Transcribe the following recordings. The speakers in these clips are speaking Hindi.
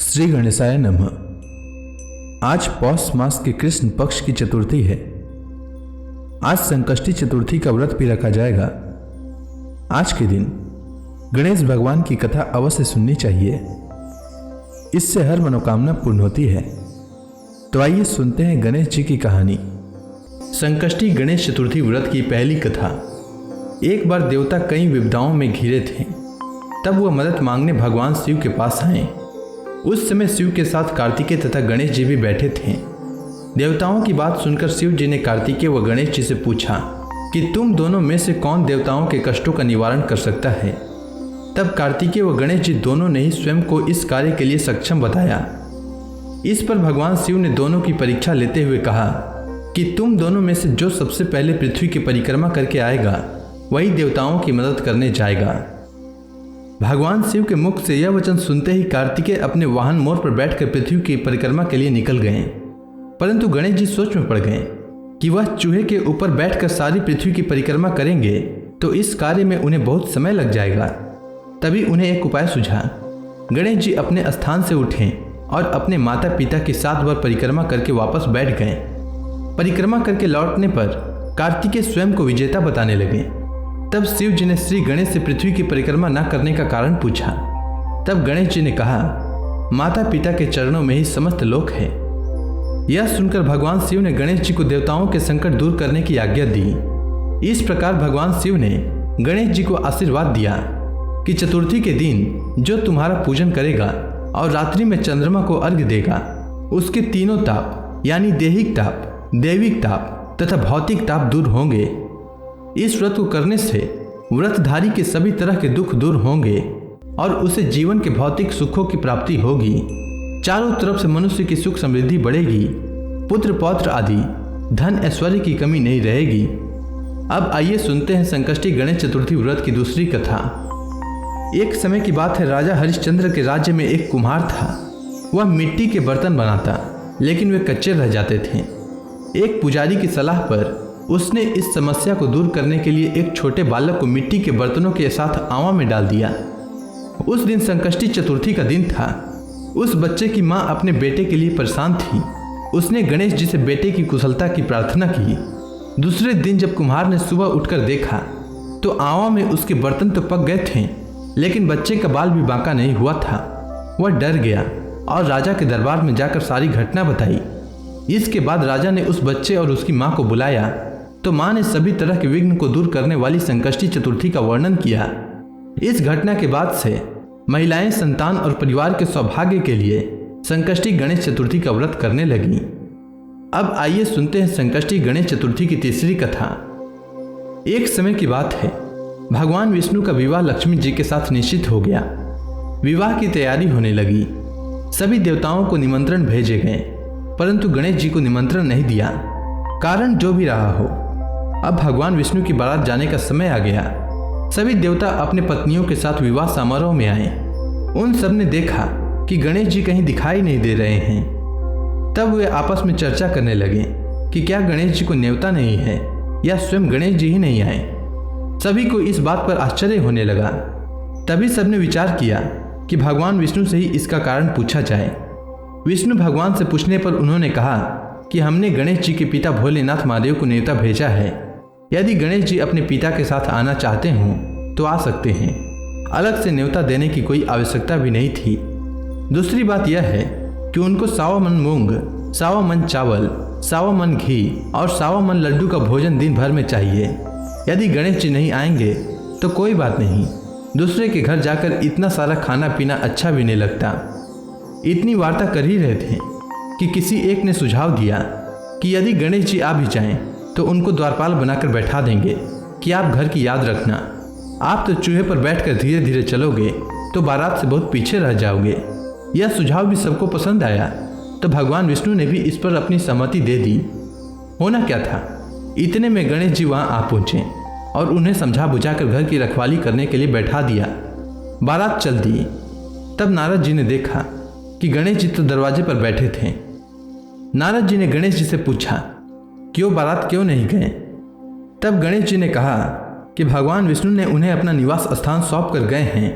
श्री गणेशाय नमः। आज पौष मास के कृष्ण पक्ष की चतुर्थी है। आज संकष्टी चतुर्थी का व्रत भी रखा जाएगा। आज के दिन गणेश भगवान की कथा अवश्य सुननी चाहिए, इससे हर मनोकामना पूर्ण होती है। तो आइए सुनते हैं गणेश जी की कहानी। संकष्टी गणेश चतुर्थी व्रत की पहली कथा। एक बार देवता कई विपदाओं में घिरे थे, तब वह मदद मांगने भगवान शिव के पास आए। उस समय शिव के साथ कार्तिकेय तथा गणेश जी भी बैठे थे। देवताओं की बात सुनकर शिव जी ने कार्तिकेय व गणेश जी से पूछा कि तुम दोनों में से कौन देवताओं के कष्टों का निवारण कर सकता है। तब कार्तिकेय व गणेश जी दोनों ने ही स्वयं को इस कार्य के लिए सक्षम बताया। इस पर भगवान शिव ने दोनों की परीक्षा लेते हुए कहा कि तुम दोनों में से जो सबसे पहले पृथ्वी की परिक्रमा करके आएगा वही देवताओं की मदद करने जाएगा। भगवान शिव के मुख से यह वचन सुनते ही कार्तिकेय अपने वाहन मोर पर बैठकर पृथ्वी की परिक्रमा के लिए निकल गए। परंतु गणेश जी सोच में पड़ गए कि वह चूहे के ऊपर बैठकर सारी पृथ्वी की परिक्रमा करेंगे तो इस कार्य में उन्हें बहुत समय लग जाएगा। तभी उन्हें एक उपाय सूझा। गणेश जी अपने स्थान से उठे और अपने माता पिता की 7 बार परिक्रमा करके वापस बैठ गए। परिक्रमा करके लौटने पर कार्तिकेय स्वयं को विजेता बताने लगे। तब शिव जी ने श्री गणेश से पृथ्वी की परिक्रमा न करने का कारण पूछा। तब गणेश जी ने कहा, माता पिता के चरणों में ही समस्त लोक है। यह सुनकर भगवान शिव ने गणेश जी को देवताओं के संकट दूर करने की आज्ञा दी। इस प्रकार भगवान शिव ने गणेश जी को आशीर्वाद दिया कि चतुर्थी के दिन जो तुम्हारा पूजन करेगा और रात्रि में चंद्रमा को अर्घ्य देगा, उसके तीनों ताप यानी देहिक ताप, दैविक ताप तथा भौतिक ताप दूर होंगे। इस व्रत को करने से व्रतधारी के सभी तरह के दुख दूर होंगे और उसे जीवन के भौतिक सुखों की प्राप्ति होगी। चारों तरफ से मनुष्य की सुख समृद्धि बढ़ेगी, पुत्र पौत्र आदि धन ऐश्वर्य की कमी नहीं रहेगी। अब आइए सुनते हैं संकष्टी गणेश चतुर्थी व्रत की दूसरी कथा। एक समय की बात है, राजा हरिश्चंद्र के राज्य में एक कुम्हार था। वह मिट्टी के बर्तन बनाता, लेकिन वे कच्चे रह जाते थे। एक पुजारी की सलाह पर उसने इस समस्या को दूर करने के लिए एक छोटे बालक को मिट्टी के बर्तनों के साथ आवा में डाल दिया। उस दिन संकष्टी चतुर्थी का दिन था। उस बच्चे की मां अपने बेटे के लिए परेशान थी। उसने गणेश जी से बेटे की कुशलता की प्रार्थना की। दूसरे दिन जब कुम्हार ने सुबह उठकर देखा तो आवा में उसके बर्तन तो पक गए थे, लेकिन बच्चे का बाल भी बांका नहीं हुआ था। वह डर गया और राजा के दरबार में जाकर सारी घटना बताई। इसके बाद राजा ने उस बच्चे और उसकी मां को बुलाया तो मां ने सभी तरह के विघ्न को दूर करने वाली संकष्टी चतुर्थी का वर्णन किया। इस घटना के बाद से महिलाएं संतान और परिवार के सौभाग्य के लिए संकष्टी गणेश चतुर्थी का व्रत करने लगी। अब आइए सुनते हैं संकष्टी गणेश चतुर्थी की तीसरी कथा। एक समय की बात है, भगवान विष्णु का विवाह लक्ष्मी जी के साथ निश्चित हो गया। विवाह की तैयारी होने लगी। सभी देवताओं को निमंत्रण भेजे गए, परंतु गणेश जी को निमंत्रण नहीं दिया। कारण जो भी रहा हो, अब भगवान विष्णु की बारात जाने का समय आ गया। सभी देवता अपने पत्नियों के साथ विवाह समारोह में आए। उन सब ने देखा कि गणेश जी कहीं दिखाई नहीं दे रहे हैं। तब वे आपस में चर्चा करने लगे कि क्या गणेश जी को न्योता नहीं है या स्वयं गणेश जी ही नहीं आए। सभी को इस बात पर आश्चर्य होने लगा। तभी सबने विचार किया कि भगवान विष्णु से ही इसका कारण पूछा जाए। विष्णु भगवान से पूछने पर उन्होंने कहा कि हमने गणेश जी के पिता भोलेनाथ महादेव को न्योता भेजा है। यदि गणेश जी अपने पिता के साथ आना चाहते हों तो आ सकते हैं। अलग से न्योता देने की कोई आवश्यकता भी नहीं थी। दूसरी बात यह है कि उनको 100 मन मूंग, 100 मन चावल, 100 मन घी और 100 मन लड्डू का भोजन दिन भर में चाहिए। यदि गणेश जी नहीं आएंगे तो कोई बात नहीं, दूसरे के घर जाकर इतना सारा खाना पीना अच्छा भी नहीं लगता। इतनी वार्ता कर ही रहे थे कि किसी एक ने सुझाव दिया कि यदि गणेश जी आ भी जाएं तो उनको द्वारपाल बनाकर बैठा देंगे कि आप घर की याद रखना। आप तो चूहे पर बैठकर धीरे धीरे चलोगे तो बारात से बहुत पीछे रह जाओगे। यह सुझाव भी सबको पसंद आया, तो भगवान विष्णु ने भी इस पर अपनी सहमति दे दी। होना क्या था, इतने में गणेश जी वहाँ आ पहुँचे और उन्हें समझा बुझाकर घर की रखवाली करने के लिए बैठा दिया। बारात चल दी। तब नारद जी ने देखा कि गणेश जी तो दरवाजे पर बैठे थे। नारद जी ने गणेश जी से पूछा कि वो बारात क्यों नहीं गए। तब गणेश जी ने कहा कि भगवान विष्णु ने उन्हें अपना निवास स्थान सौंप कर गए हैं।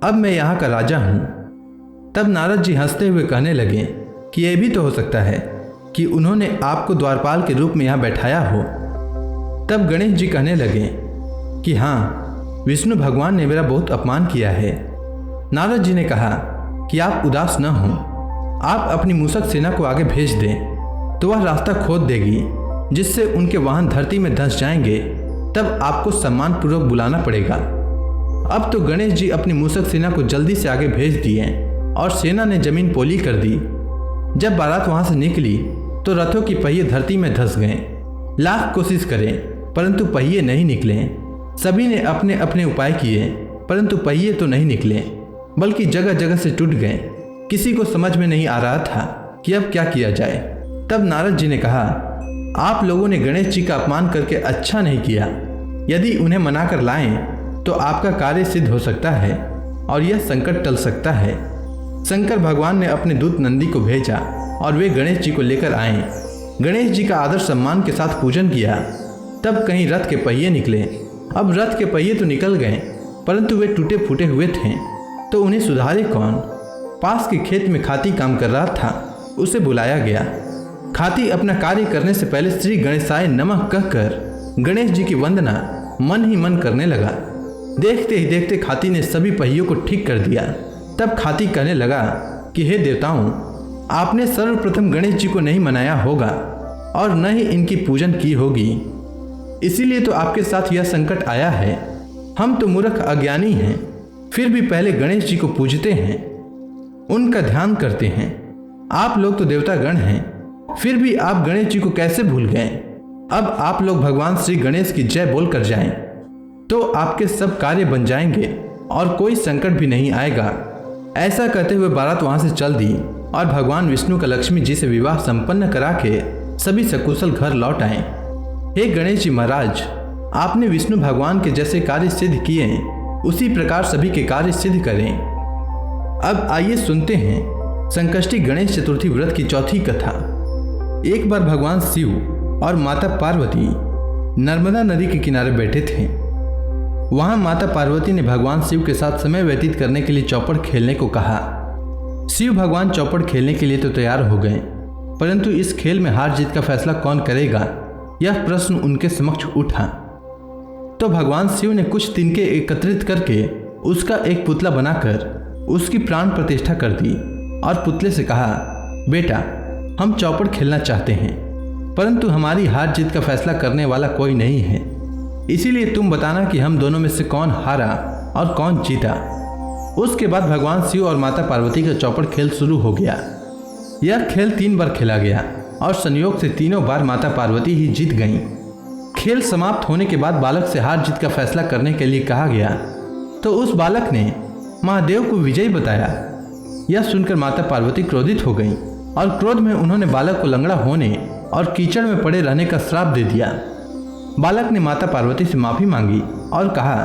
अब मैं यहाँ का राजा हूँ। तब नारद जी हंसते हुए कहने लगे कि यह भी तो हो सकता है कि उन्होंने आपको द्वारपाल के रूप में यहाँ बैठाया हो। तब गणेश जी कहने लगे कि हाँ, विष्णु भगवान ने मेरा बहुत अपमान किया है। नारद जी ने कहा कि आप उदास न हों, आप अपनी मूषक सेना को आगे भेज दें तो वह रास्ता खोद देगी, जिससे उनके वाहन धरती में धंस जाएंगे। तब आपको सम्मानपूर्वक बुलाना पड़ेगा। अब तो गणेश जी अपनी मूषक सेना को जल्दी से आगे भेज दिए और सेना ने जमीन पोली कर दी। जब बारात वहां से निकली तो रथों की पहिए धरती में धंस गए। लाख कोशिश करें परंतु पहिए नहीं निकले। सभी ने अपने अपने उपाय किए परंतु पहिए तो नहीं निकले, बल्कि जगह जगह से टूट गए। किसी को समझ में नहीं आ रहा था कि अब क्या किया जाए। तब नारद जी ने कहा, आप लोगों ने गणेश जी का अपमान करके अच्छा नहीं किया। यदि उन्हें मनाकर लाएं तो आपका कार्य सिद्ध हो सकता है और यह संकट टल सकता है। शंकर भगवान ने अपने दूत नंदी को भेजा और वे गणेश जी को लेकर आए। गणेश जी का आदर सम्मान के साथ पूजन किया। तब कहीं रथ के पहिए निकले। अब रथ के पहिए तो निकल गए परंतु वे टूटे फूटे हुए थे, तो उन्हें सुधारे कौन। पास के खेत में खाती काम कर रहा था, उसे बुलाया गया। खाती अपना कार्य करने से पहले श्री गणेशाय नमः कहकर गणेश जी की वंदना मन ही मन करने लगा। देखते ही देखते खाती ने सभी पहियों को ठीक कर दिया। तब खाती कहने लगा कि हे देवताओं, आपने सर्वप्रथम गणेश जी को नहीं मनाया होगा और न ही इनकी पूजन की होगी, इसीलिए तो आपके साथ यह संकट आया है। हम तो मूर्ख अज्ञानी हैं, फिर भी पहले गणेश जी को पूजते हैं, उनका ध्यान करते हैं। आप लोग तो देवता गण हैं, फिर भी आप गणेश जी को कैसे भूल गए। अब आप लोग भगवान श्री गणेश की जय बोल कर जाएं, तो आपके सब कार्य बन जाएंगे और कोई संकट भी नहीं आएगा। ऐसा कहते हुए बारात वहां से चल दी और भगवान विष्णु का लक्ष्मी जी से विवाह संपन्न करा के सभी सकुशल घर लौट आए। हे गणेश जी महाराज, आपने विष्णु भगवान के जैसे कार्य सिद्ध किए, उसी प्रकार सभी के कार्य सिद्ध करें। अब आइए सुनते हैं संकष्टी गणेश चतुर्थी व्रत की चौथी कथा। एक बार भगवान शिव और माता पार्वती नर्मदा नदी के किनारे बैठे थे। वहां माता पार्वती ने भगवान शिव के साथ समय व्यतीत करने के लिए चौपड़ खेलने को कहा। शिव भगवान चौपड़ खेलने के लिए तो तैयार हो गए, परंतु इस खेल में हार जीत का फैसला कौन करेगा, यह प्रश्न उनके समक्ष उठा। तो भगवान शिव ने कुछ तिनके एकत्रित करके उसका एक पुतला बनाकर उसकी प्राण प्रतिष्ठा कर दी और पुतले से कहा, बेटा, हम चौपड़ खेलना चाहते हैं, परंतु हमारी हार जीत का फैसला करने वाला कोई नहीं है, इसीलिए तुम बताना कि हम दोनों में से कौन हारा और कौन जीता। उसके बाद भगवान शिव और माता पार्वती का चौपड़ खेल शुरू हो गया। यह खेल 3 बार खेला गया और संयोग से तीनों बार माता पार्वती ही जीत गईं। खेल समाप्त होने के बाद बालक से हार जीत का फैसला करने के लिए कहा गया, तो उस बालक ने महादेव को विजयी बताया। यह सुनकर माता पार्वती क्रोधित हो गईं और क्रोध में उन्होंने बालक को लंगड़ा होने और कीचड़ में पड़े रहने का श्राप दे दिया। बालक ने माता पार्वती से माफी मांगी और कहा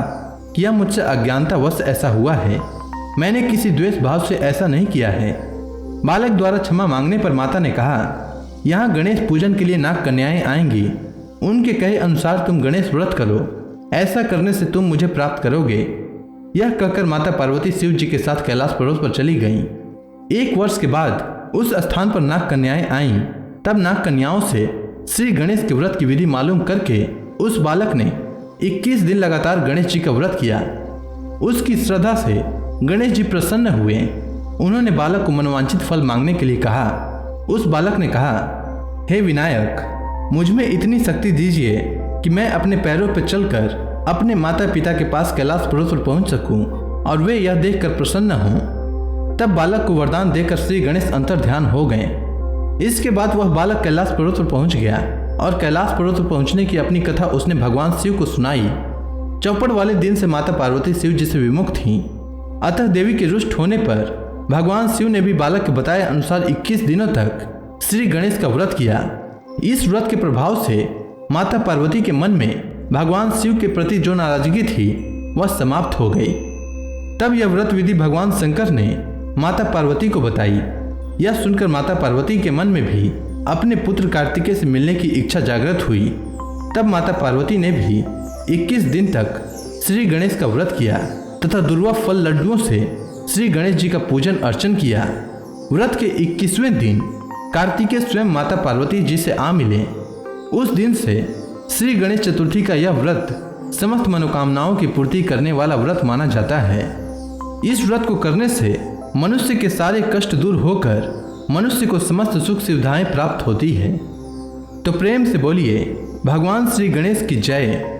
कि यह मुझसे अज्ञानतावश ऐसा हुआ है, मैंने किसी द्वेष भाव से ऐसा नहीं किया है। बालक द्वारा क्षमा मांगने पर माता ने कहा, यहाँ गणेश पूजन के लिए नाग कन्याएं आएंगी, उनके कहे अनुसार तुम गणेश व्रत करो, ऐसा करने से तुम मुझे प्राप्त करोगे। यह कहकर माता पार्वती शिव जी के साथ कैलाश पर्वत पर चली गईं। 1 वर्ष के बाद उस स्थान पर नाग कन्याएं आईं। तब नाग कन्याओं से श्री गणेश के व्रत की विधि मालूम करके उस बालक ने 21 दिन लगातार गणेश जी का व्रत किया। उसकी श्रद्धा से गणेश जी प्रसन्न हुए। उन्होंने बालक को मनोवांछित फल मांगने के लिए कहा। उस बालक ने कहा, हे विनायक, मुझ में इतनी शक्ति दीजिए कि मैं अपने पैरों पर चलकर अपने माता पिता के पास कैलाश पर्वत पर पहुंच सकूं और वे यह देखकर प्रसन्न हों। तब बालक को वरदान देकर श्री गणेश अंतर्ध्यान हो गए। इसके बाद वह बालक कैलाश पर्वत पर पहुंच गया और कैलाश पर्वत पर पहुंचने की अपनी कथा उसने भगवान शिव को सुनाई। चौपड़ वाले दिन से माता पार्वती शिव जी से विमुख थीं, अतः देवी के रुष्ट होने पर भगवान शिव ने भी बालक के बताए अनुसार 21 दिनों तक श्री गणेश का व्रत किया। इस व्रत के प्रभाव से माता पार्वती के मन में भगवान शिव के प्रति जो नाराजगी थी वह समाप्त हो गई। तब यह व्रत विधि भगवान शंकर ने माता पार्वती को बताई। यह सुनकर माता पार्वती के मन में भी अपने पुत्र कार्तिकेय से मिलने की इच्छा जागृत हुई। तब माता पार्वती ने भी 21 दिन तक श्री गणेश का व्रत किया तथा दुर्वा फल लड्डुओं से श्री गणेश जी का पूजन अर्चन किया। व्रत के 21वें दिन कार्तिकेय स्वयं माता पार्वती जी से आ मिले। उस दिन से श्री गणेश चतुर्थी का यह व्रत समस्त मनोकामनाओं की पूर्ति करने वाला व्रत माना जाता है। इस व्रत को करने से मनुष्य के सारे कष्ट दूर होकर मनुष्य को समस्त सुख सुविधाएं प्राप्त होती है। तो प्रेम से बोलिए भगवान श्री गणेश की जय।